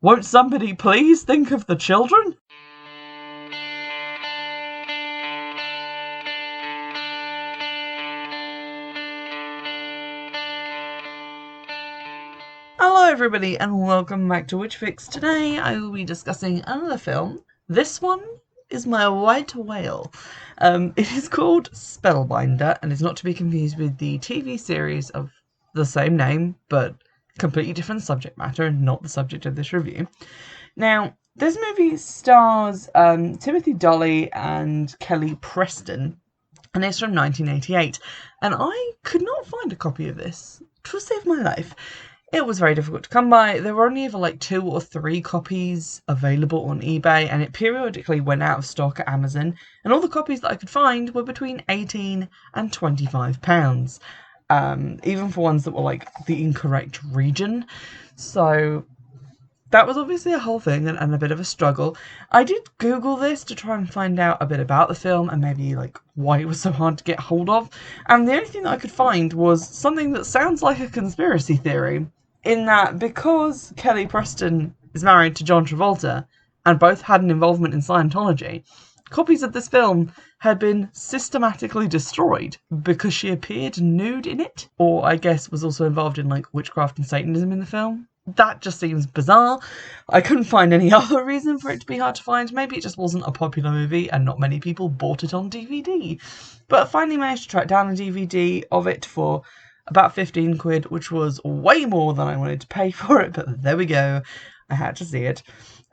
Won't somebody please think of the children? Hello everybody and welcome back to Witchfix. Today I will be discussing another film. This one is my white whale. It is called Spellbinder and is not to be confused with the TV series of the same name, but completely different subject matter and not the subject of this review. Now, this movie stars Timothy Dolly and Kelly Preston, and it's from 1988, and I could not find a copy of this to save my life. It was very difficult to come by. There were only ever like 2 or 3 copies available on eBay, and it periodically went out of stock at Amazon, and all the copies that I could find were between £18 and £25, even for ones that were like the incorrect region. So that was obviously a whole thing and a bit of a struggle. I did Google this to try and find out a bit about the film and maybe like why it was so hard to get hold of, and the only thing that I could find was something that sounds like a conspiracy theory, in that because Kelly Preston is married to John Travolta and both had an involvement in Scientology, copies of this film had been systematically destroyed because she appeared nude in it, or I guess was also involved in like witchcraft and Satanism in the film. That just seems bizarre. I couldn't find any other reason for it to be hard to find. Maybe it just wasn't a popular movie and not many people bought it on DVD. But I finally managed to track down a DVD of it for about 15 quid, which was way more than I wanted to pay for it, but there we go. I had to see it.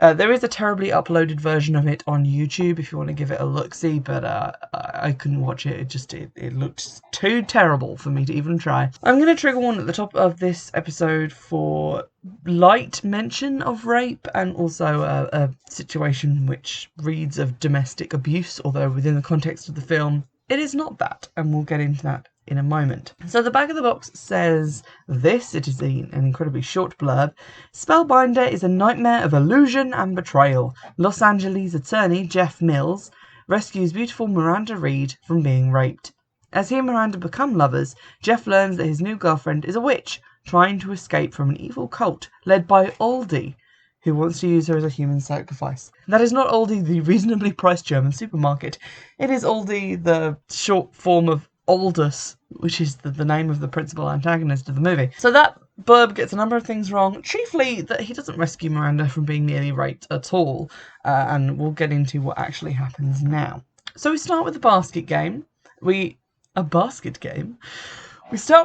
There is a terribly uploaded version of it on YouTube if you want to give it a look-see, but I couldn't watch it. It looked too terrible for me to even try. I'm going to trigger warn at the top of this episode for light mention of rape and also a situation which reads of domestic abuse, although within the context of the film, it is not that, and we'll get into that in a moment. So the back of the box says this. It is an incredibly short blurb. Spellbinder is a nightmare of illusion and betrayal. Los Angeles attorney Jeff Mills rescues beautiful Miranda Reed from being raped. As he and Miranda become lovers, Jeff learns that his new girlfriend is a witch trying to escape from an evil cult led by Aldi, who wants to use her as a human sacrifice. That is not Aldi, the reasonably priced German supermarket. It is Aldi, the short form of Aldous, which is the name of the principal antagonist of the movie. So that blurb gets a number of things wrong, chiefly that he doesn't rescue Miranda from being nearly raped at all, and we'll get into what actually happens now. So we start with the basket game. We start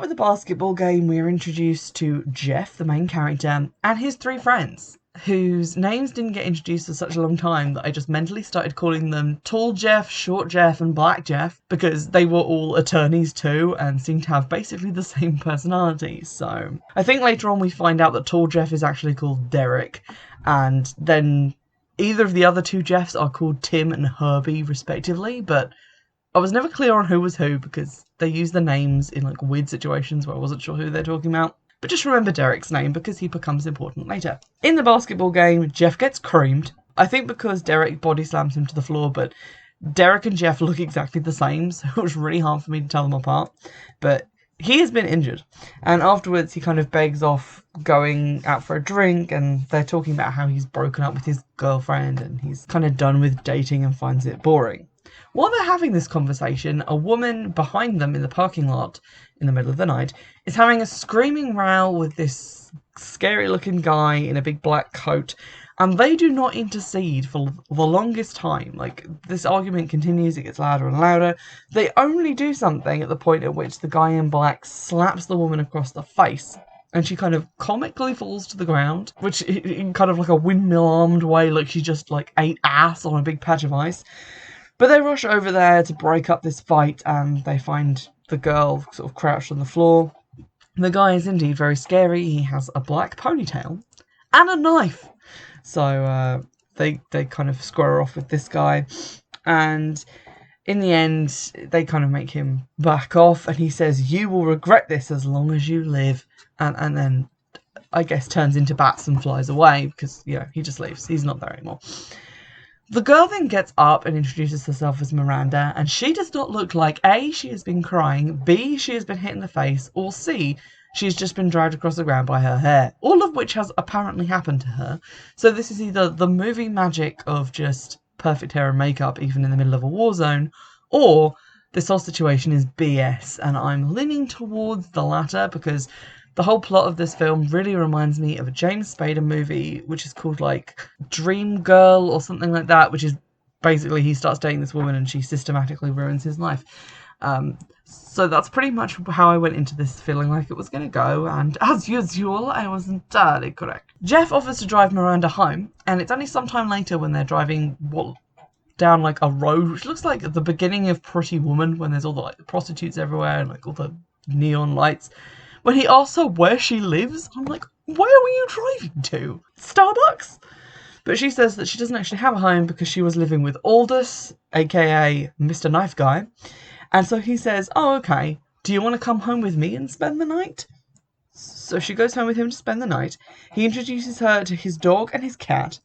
with the basketball game. We are introduced to Jeff, the main character, and his 3 friends, whose names didn't get introduced for such a long time that I just mentally started calling them Tall Jeff, Short Jeff, and Black Jeff, because they were all attorneys too and seem to have basically the same personalities. So I think later on we find out that Tall Jeff is actually called Derek, and then either of the other 2 Jeffs are called Tim and Herbie respectively, but I was never clear on who was who because they use the names in like weird situations where I wasn't sure who they're talking about. But just remember Derek's name because he becomes important later. In the basketball game, Jeff gets creamed. I think because Derek body slams him to the floor, but Derek and Jeff look exactly the same, so it was really hard for me to tell them apart. But he has been injured, and afterwards he kind of begs off going out for a drink, and they're talking about how he's broken up with his girlfriend and he's kind of done with dating and finds it boring. While they're having this conversation, a woman behind them in the parking lot in the middle of the night is having a screaming row with this scary looking guy in a big black coat, and they do not intercede for the longest time. Like, this argument continues, it gets louder and louder. They only do something at the point at which the guy in black slaps the woman across the face, and she kind of comically falls to the ground, which in kind of like a windmill-armed way, like she just like ate ass on a big patch of ice. But they rush over there to break up this fight, and they find the girl sort of crouched on the floor. The guy is indeed very scary. He has a black ponytail and a knife. So they kind of square off with this guy, and in the end they kind of make him back off, and he says, "You will regret this as long as you live," and then I guess turns into bats and flies away because, you know, he just leaves. He's not there anymore. The girl then gets up and introduces herself as Miranda, and she does not look like A, she has been crying, B, she has been hit in the face, or C, She's just been dragged across the ground by her hair, all of which has apparently happened to her. So this is either the movie magic of just perfect hair and makeup even in the middle of a war zone, or this whole situation is BS, and I'm leaning towards the latter because the whole plot of this film really reminds me of a James Spader movie, which is called like Dream Girl or something like that, which is basically he starts dating this woman and she systematically ruins his life. So that's pretty much how I went into this feeling like it was going to go, and as usual, I was entirely correct. Jeff offers to drive Miranda home, and it's only sometime later when they're driving down like a road, which looks like the beginning of Pretty Woman, when there's all the like prostitutes everywhere and like all the neon lights. When he asks her where she lives, I'm like, where were you driving to? Starbucks? But she says that she doesn't actually have a home because she was living with Aldous, aka Mr. Knife Guy. And so he says, oh, okay, do you want to come home with me and spend the night? So she goes home with him to spend the night. He introduces her to his dog and his cat.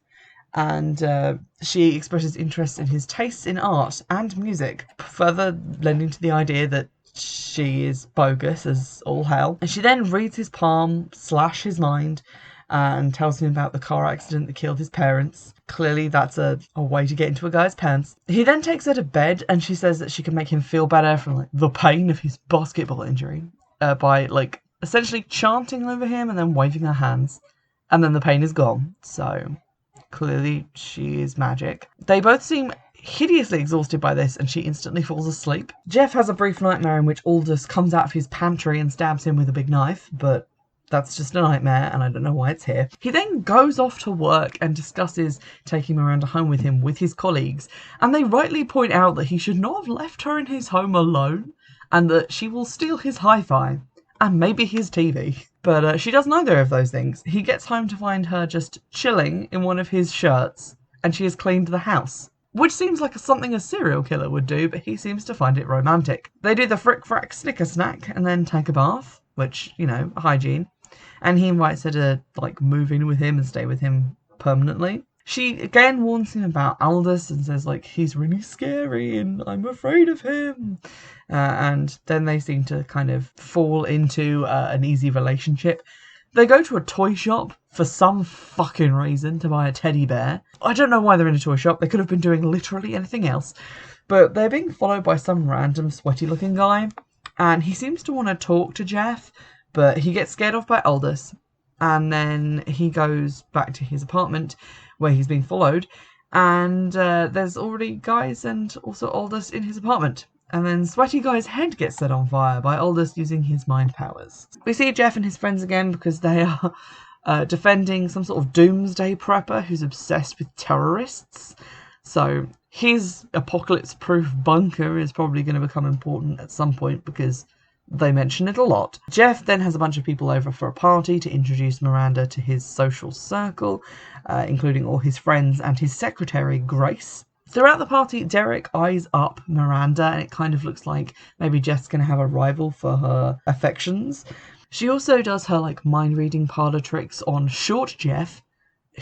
And she expresses interest in his tastes in art and music, further lending to the idea that she is bogus as all hell. And she then reads his palm / his mind and tells him about the car accident that killed his parents. Clearly that's a way to get into a guy's pants. He then takes her to bed and she says that she can make him feel better from like the pain of his basketball injury by like essentially chanting over him and then waving her hands, and then the pain is gone. So clearly she is magic. They both seem hideously exhausted by this and she instantly falls asleep. Jeff has a brief nightmare in which Aldous comes out of his pantry and stabs him with a big knife, but that's just a nightmare and I don't know why it's here. He then goes off to work and discusses taking Miranda home with him with his colleagues, and they rightly point out that he should not have left her in his home alone and that she will steal his hi-fi and maybe his TV. But she does neither of those things. He gets home to find her just chilling in one of his shirts and she has cleaned the house, which seems like something a serial killer would do, but he seems to find it romantic. They do the frick-frack snicker snack and then take a bath, which, you know, hygiene. And he invites her to like move in with him and stay with him permanently. She again warns him about Aldous and says like he's really scary and I'm afraid of him. And then they seem to kind of fall into an easy relationship. They go to a toy shop for some fucking reason to buy a teddy bear. I don't know why they're in a toy shop. They could have been doing literally anything else. But they're being followed by some random sweaty looking guy. And he seems to want to talk to Jeff, but he gets scared off by Aldous, and then he goes back to his apartment where he's being followed, and there's already guys and also Aldous in his apartment. And then Sweaty Guy's head gets set on fire by Aldous using his mind powers. We see Jeff and his friends again because they are defending some sort of doomsday prepper who's obsessed with terrorists. So his apocalypse-proof bunker is probably going to become important at some point because they mention it a lot. Jeff then has a bunch of people over for a party to introduce Miranda to his social circle, including all his friends and his secretary, Grace. Throughout the party, Derek eyes up Miranda, and it kind of looks like maybe Jeff's going to have a rival for her affections. She also does her like mind-reading parlor tricks on short Jeff,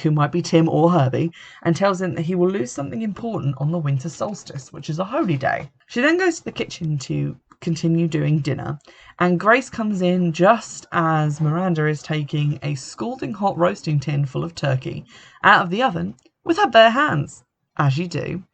who might be Tim or Herbie, and tells him that he will lose something important on the winter solstice, which is a holy day. She then goes to the kitchen to continue doing dinner, and Grace comes in just as Miranda is taking a scalding hot roasting tin full of turkey out of the oven with her bare hands, as you do.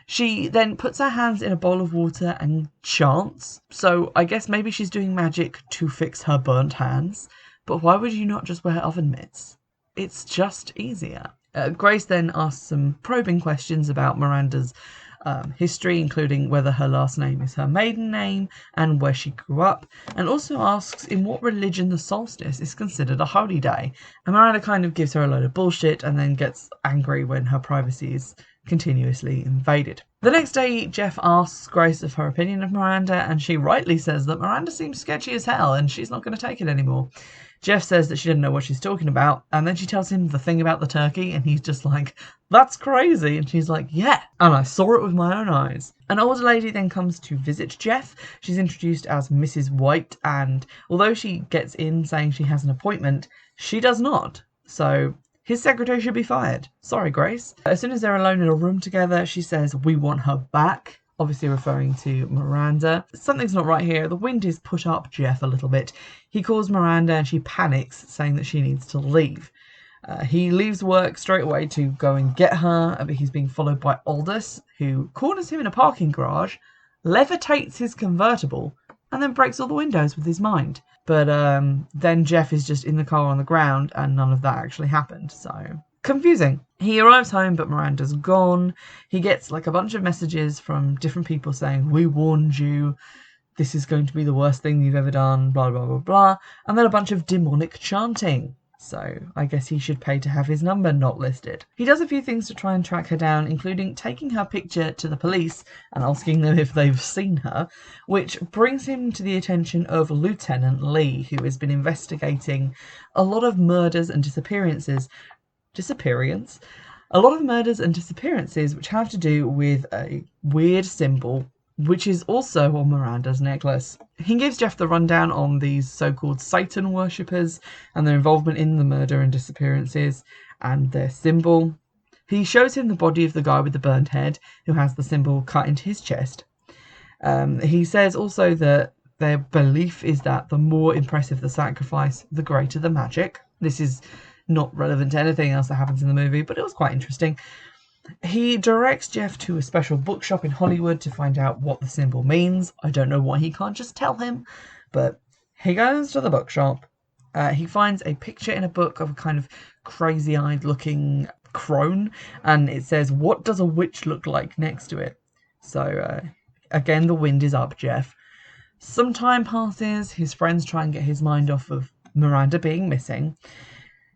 She then puts her hands in a bowl of water and chants, so I guess maybe she's doing magic to fix her burnt hands, but why would you not just wear oven mitts? It's just easier. Grace then asks some probing questions about Miranda's history, including whether her last name is her maiden name and where she grew up, and also asks in what religion the solstice is considered a holy day. And Miranda kind of gives her a load of bullshit and then gets angry when her privacy is continuously invaded. The next day, Jeff asks Grace of her opinion of Miranda, and she rightly says that Miranda seems sketchy as hell and she's not going to take it anymore. Jeff says that she didn't know what she's talking about, and then she tells him the thing about the turkey, and he's just like, that's crazy. And she's like, yeah, and I saw it with my own eyes. An older lady then comes to visit Jeff. She's introduced as Mrs. White, and although she gets in saying she has an appointment, she does not. So his secretary should be fired. Sorry, Grace. As soon as they're alone in a room together, she says, we want her back. obviously referring to Miranda. Something's not right here. The wind is put up Jeff a little bit. He calls Miranda and she panics, saying that she needs to leave. He leaves work straight away to go and get her, but he's being followed by Aldous, who corners him in a parking garage, levitates his convertible, and then breaks all the windows with his mind. But then Jeff is just in the car on the ground, and none of that actually happened, so confusing. He arrives home, but Miranda's gone. He gets like a bunch of messages from different people saying, "We warned you, this is going to be the worst thing you've ever done, blah, blah, blah, blah," and then a bunch of demonic chanting. So I guess he should pay to have his number not listed. He does a few things to try and track her down, including taking her picture to the police and asking them if they've seen her, which brings him to the attention of Lieutenant Lee, who has been investigating a lot of murders and disappearances. A lot of murders and disappearances which have to do with a weird symbol, which is also on Miranda's necklace. He gives Jeff the rundown on these so-called Satan worshippers and their involvement in the murder and disappearances and their symbol. He shows him the body of the guy with the burned head who has the symbol cut into his chest. He says also that their belief is that the more impressive the sacrifice, the greater the magic. This is not relevant to anything else that happens in the movie, but it was quite interesting. He directs Jeff to a special bookshop in Hollywood to find out what the symbol means. I don't know why he can't just tell him, but he goes to the bookshop. He finds a picture in a book of a kind of crazy-eyed looking crone, and it says, "What does a witch look like?" next to it. So, again, the wind is up Jeff. Some time passes. His friends try and get his mind off of Miranda being missing.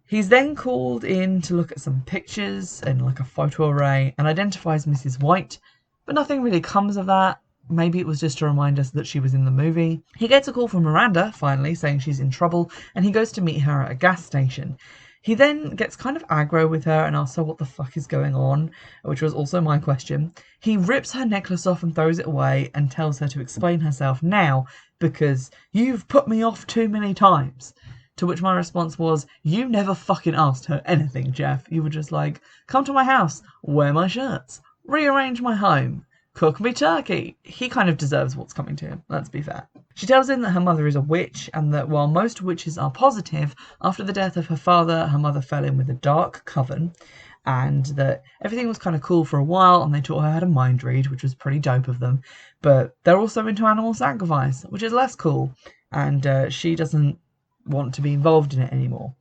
He's then called in to look at some pictures and like a photo array and identifies Mrs. White, but nothing really comes of that. Maybe it was just to remind us that she was in the movie. He gets a call from Miranda, finally, saying she's in trouble, and he goes to meet her at a gas station. He then gets kind of aggro with her and asks her what the fuck is going on, which was also my question. He rips her necklace off and throws it away and tells her to explain herself now because you've put me off too many times. To which my response was, you never fucking asked her anything, Jeff. You were just like, come to my house, wear my shirts, rearrange my home, cook me turkey. He kind of deserves what's coming to him, let's be fair. She tells him that her mother is a witch and that while most witches are positive, after the death of her father, her mother fell in with a dark coven and that everything was kind of cool for a while and they taught her how to mind read, which was pretty dope of them. But they're also into animal sacrifice, which is less cool, and she doesn't want to be involved in it anymore.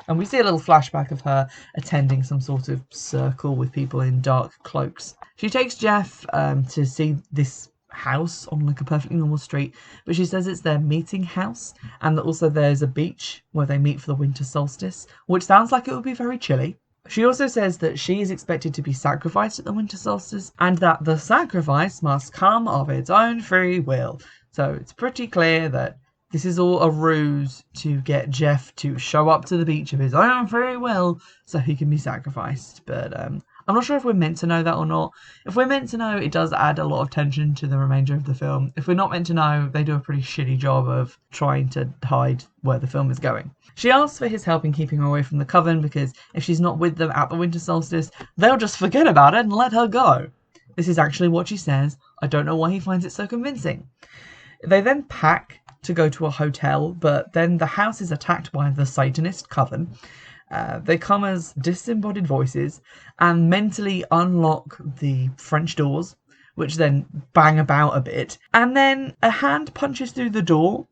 And we see a little flashback of her attending some sort of circle with people in dark cloaks. She takes Jeff to see this house on like a perfectly normal street, but she says it's their meeting house and that also there's a beach where they meet for the winter solstice, which sounds like it would be very chilly. She also says that she is expected to be sacrificed at the winter solstice and that the sacrifice must come of its own free will. So it's pretty clear that this is all a ruse to get Jeff to show up to the beach of his own free will so he can be sacrificed. But I'm not sure if we're meant to know that or not. If we're meant to know, it does add a lot of tension to the remainder of the film. If we're not meant to know, they do a pretty shitty job of trying to hide where the film is going. She asks for his help in keeping her away from the coven because if she's not with them at the winter solstice, they'll just forget about it and let her go. This is actually what she says. I don't know why he finds it so convincing. They then pack to go to a hotel, but then the house is attacked by the Satanist coven. They come as disembodied voices and mentally unlock the French doors, which then bang about a bit. And then a hand punches through the door,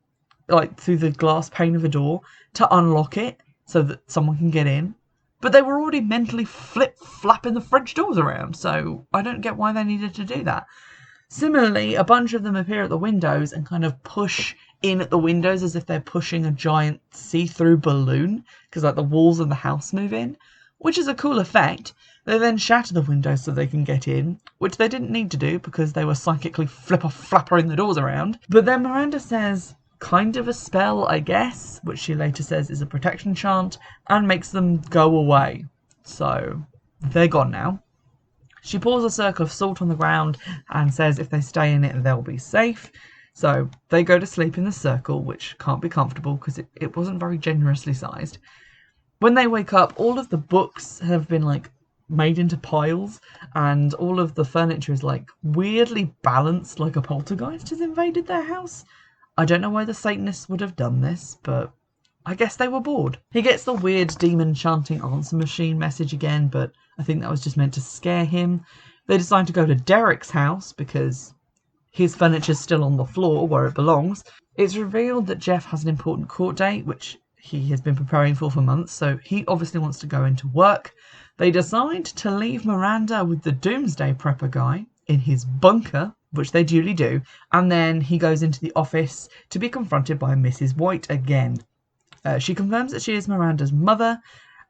like through the glass pane of a door, to unlock it so that someone can get in. But they were already mentally flip-flapping the French doors around, so I don't get why they needed to do that. Similarly, a bunch of them appear at the windows and kind of push in at the windows as if they're pushing a giant see-through balloon, because like the walls of the house move in, which is a cool effect. They then shatter the windows so they can get in, which they didn't need to do because they were psychically flappering the doors around. But then Miranda says, kind of a spell, I guess, which she later says is a protection chant, and makes them go away. So they're gone now. She pours a circle of salt on the ground and says if they stay in it, they'll be safe. So they go to sleep in the circle, which can't be comfortable because it wasn't very generously sized. When they wake up, all of the books have been like made into piles, and all of the furniture is like weirdly balanced, like a poltergeist has invaded their house. I don't know why the Satanists would have done this, but I guess they were bored. He gets the weird demon chanting answer machine message again, but I think that was just meant to scare him. They decide to go to Derek's house because his furniture's still on the floor where it belongs. It's revealed that Jeff has an important court date, which he has been preparing for months, so he obviously wants to go into work. They decide to leave Miranda with the Doomsday Prepper guy in his bunker, which they duly do, and then he goes into the office to be confronted by Mrs. White again. She confirms that she is Miranda's mother,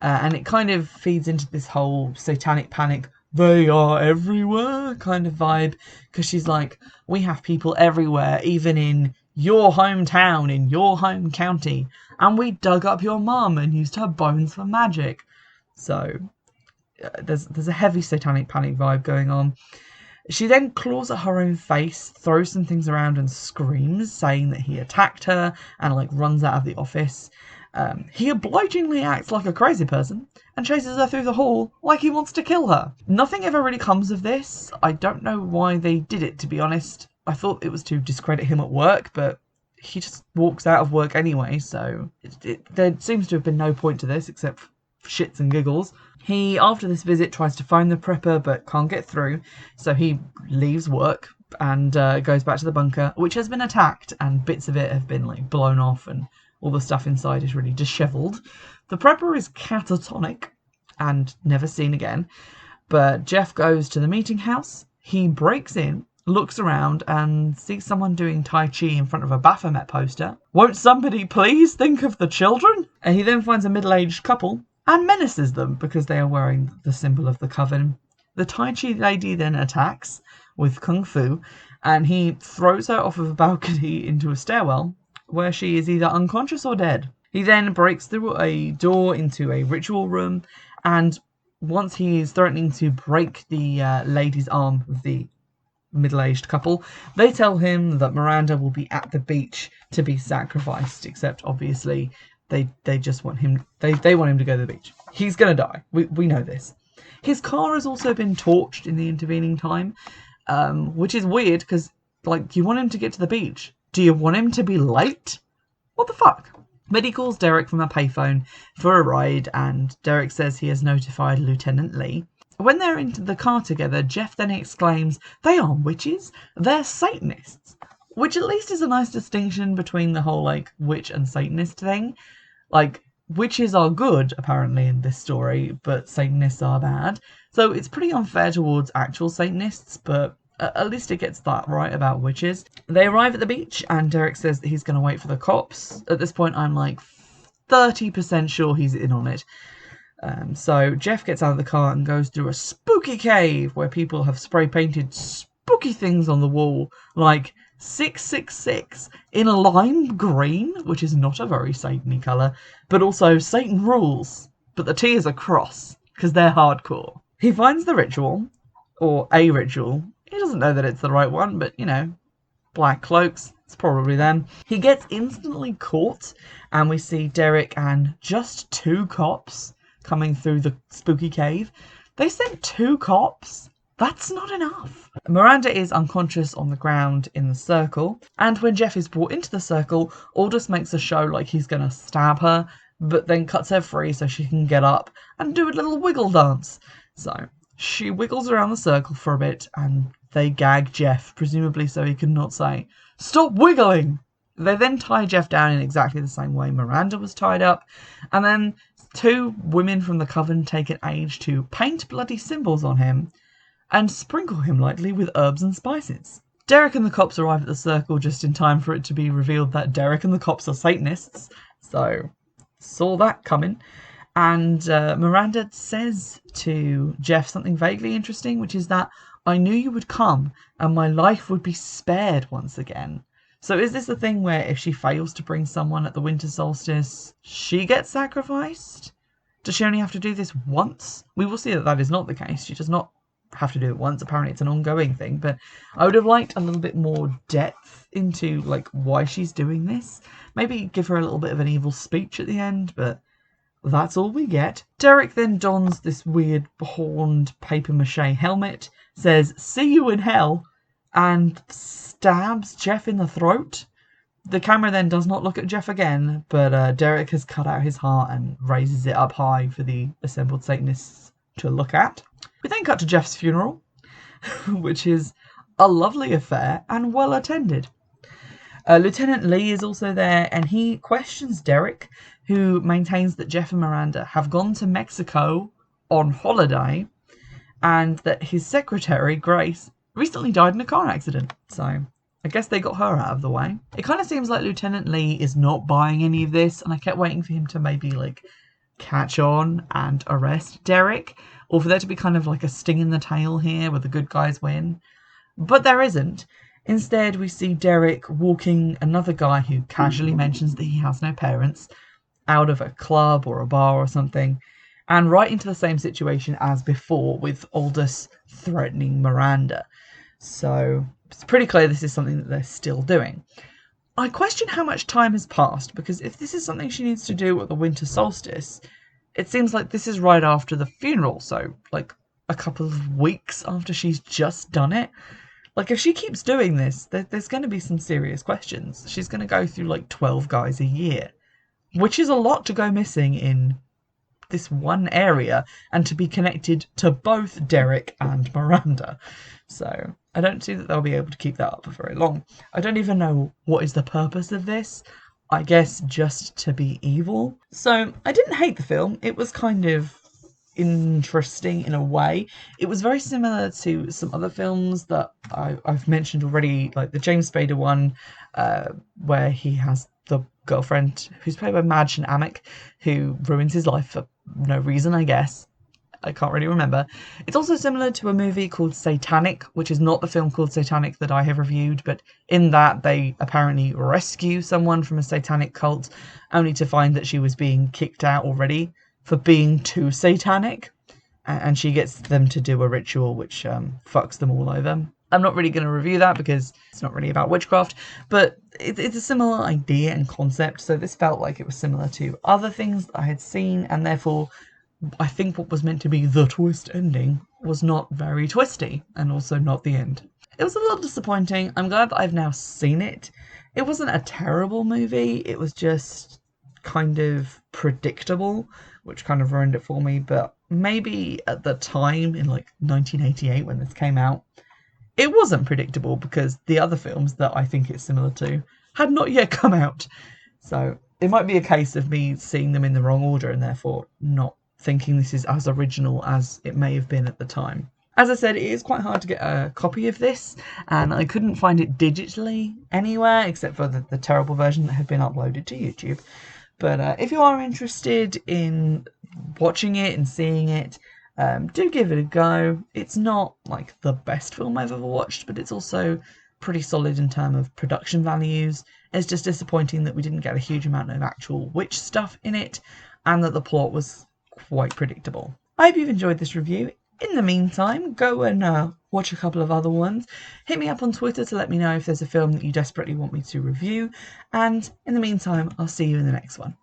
and it kind of feeds into this whole satanic panic, they are everywhere kind of vibe, because she's like, we have people everywhere, even in your hometown, in your home county, and we dug up your mum and used her bones for magic. So there's a heavy satanic panic vibe going on. She then claws at her own face, throws some things around and screams, saying that he attacked her, and like runs out of the office. He obligingly acts like a crazy person and chases her through the hall like he wants to kill her. Nothing ever really comes of this. I don't know why they did it, to be honest. I thought it was to discredit him at work, but he just walks out of work anyway, so there seems to have been no point to this except for shits and giggles. He, after this visit, tries to find the prepper but can't get through, so he leaves work and goes back to the bunker, which has been attacked, and bits of it have been like blown off and all the stuff inside is really dishevelled. The prepper is catatonic and never seen again, but Jeff goes to the meeting house. He breaks in, looks around and sees someone doing Tai Chi in front of a Baphomet poster. Won't somebody please think of the children? And he then finds a middle-aged couple and menaces them because they are wearing the symbol of the coven. The Tai Chi lady then attacks with Kung Fu, and he throws her off of a balcony into a stairwell where she is either unconscious or dead. He then breaks through a door into a ritual room, and once he is threatening to break the lady's arm of the middle-aged couple, they tell him that Miranda will be at the beach to be sacrificed, except obviously they just want him, they want him to go to the beach. He's gonna die. We know this. His car has also been torched in the intervening time, which is weird because, like, you want him to get to the beach. Do you want him to be late? What the fuck? But he calls Derek from a payphone for a ride, and Derek says he has notified Lieutenant Lee. When they're into the car together, Jeff then exclaims, they aren't witches, they're Satanists. Which at least is a nice distinction between the whole, like, witch and Satanist thing. Like, witches are good, apparently, in this story, but Satanists are bad. So it's pretty unfair towards actual Satanists, but at least it gets that right about witches. They arrive at the beach, and Derek says that he's going to wait for the cops. At this point, I'm like 30% sure he's in on it. So Jeff gets out of the car and goes through a spooky cave where people have spray painted spooky things on the wall, like 666 in a lime green, which is not a very Satan-y colour, but also Satan rules. But the T is a cross, because they're hardcore. He finds the ritual, or a ritual. He doesn't know that it's the right one, but, you know, black cloaks, it's probably them. He gets instantly caught, and we see Derek and just 2 cops coming through the spooky cave. They sent 2 cops? That's not enough. Miranda is unconscious on the ground in the circle, and when Jeff is brought into the circle, Aldous makes a show like he's going to stab her, but then cuts her free so she can get up and do a little wiggle dance. So she wiggles around the circle for a bit, and they gag Jeff, presumably so he can not say, "Stop wiggling!" They then tie Jeff down in exactly the same way Miranda was tied up, and then 2 women from the coven take an age to paint bloody symbols on him and sprinkle him lightly with herbs and spices. Derek and the cops arrive at the circle just in time for it to be revealed that Derek and the cops are Satanists, so saw that coming. And Miranda says to Jeff something vaguely interesting, which is that, "I knew you would come and my life would be spared once again." So is this a thing where if she fails to bring someone at the winter solstice, she gets sacrificed? Does she only have to do this once? We will see that that is not the case. She does not have to do it once. Apparently it's an ongoing thing, but I would have liked a little bit more depth into, like, why she's doing this. Maybe give her a little bit of an evil speech at the end, but that's all we get. Derek then dons this weird horned papier-mâché helmet, says, "See you in hell," and stabs Jeff in the throat. The camera then does not look at Jeff again, but Derek has cut out his heart and raises it up high for the assembled Satanists to look at. We then cut to Jeff's funeral, which is a lovely affair and well attended. Lieutenant Lee is also there, and he questions Derek, who maintains that Jeff and Miranda have gone to Mexico on holiday and that his secretary, Grace, recently died in a car accident. So I guess they got her out of the way. It kind of seems like Lieutenant Lee is not buying any of this, and I kept waiting for him to maybe catch on and arrest Derek, or for there to be kind of a sting in the tail here where the good guys win. But there isn't. Instead, we see Derek walking another guy who casually mentions that he has no parents out of a club or a bar or something, and right into the same situation as before, with Aldous threatening Miranda. So it's pretty clear this is something that they're still doing. I question how much time has passed, because if this is something she needs to do at the winter solstice, it seems like this is right after the funeral, so a couple of weeks after she's just done it. If she keeps doing this, there's going to be some serious questions. She's going to go through 12 guys a year, which is a lot to go missing in this one area and to be connected to both Derek and Miranda. So I don't see that they'll be able to keep that up for very long. I don't even know what is the purpose of this. I guess just to be evil. So I didn't hate the film. It was kind of interesting in a way. It was very similar to some other films that I've mentioned already, like the James Spader one, where he has the girlfriend who's played by Madge Amick, who ruins his life for no reason, I guess. I can't really remember. It's also similar to a movie called Satanic, which is not the film called Satanic that I have reviewed, but in that they apparently rescue someone from a satanic cult, only to find that she was being kicked out already for being too satanic, and she gets them to do a ritual which fucks them all over. I'm not really going to review that because it's not really about witchcraft, but it's a similar idea and concept, so this felt like it was similar to other things that I had seen, and therefore I think what was meant to be the twist ending was not very twisty, and also not the end. It was a little disappointing. I'm glad that I've now seen it. It wasn't a terrible movie, it was just kind of predictable, which kind of ruined it for me, but maybe at the time in 1988 when this came out, it wasn't predictable because the other films that I think it's similar to had not yet come out. So it might be a case of me seeing them in the wrong order and therefore not thinking this is as original as it may have been at the time. As I said, it is quite hard to get a copy of this, and I couldn't find it digitally anywhere except for the terrible version that had been uploaded to YouTube. But if you are interested in watching it and seeing it, do give it a go. It's not the best film I've ever watched, but it's also pretty solid in terms of production values. It's just disappointing that we didn't get a huge amount of actual witch stuff in it, and that the plot was quite predictable. I hope you've enjoyed this review. In the meantime, go and watch a couple of other ones. Hit me up on Twitter to let me know if there's a film that you desperately want me to review. And in the meantime, I'll see you in the next one.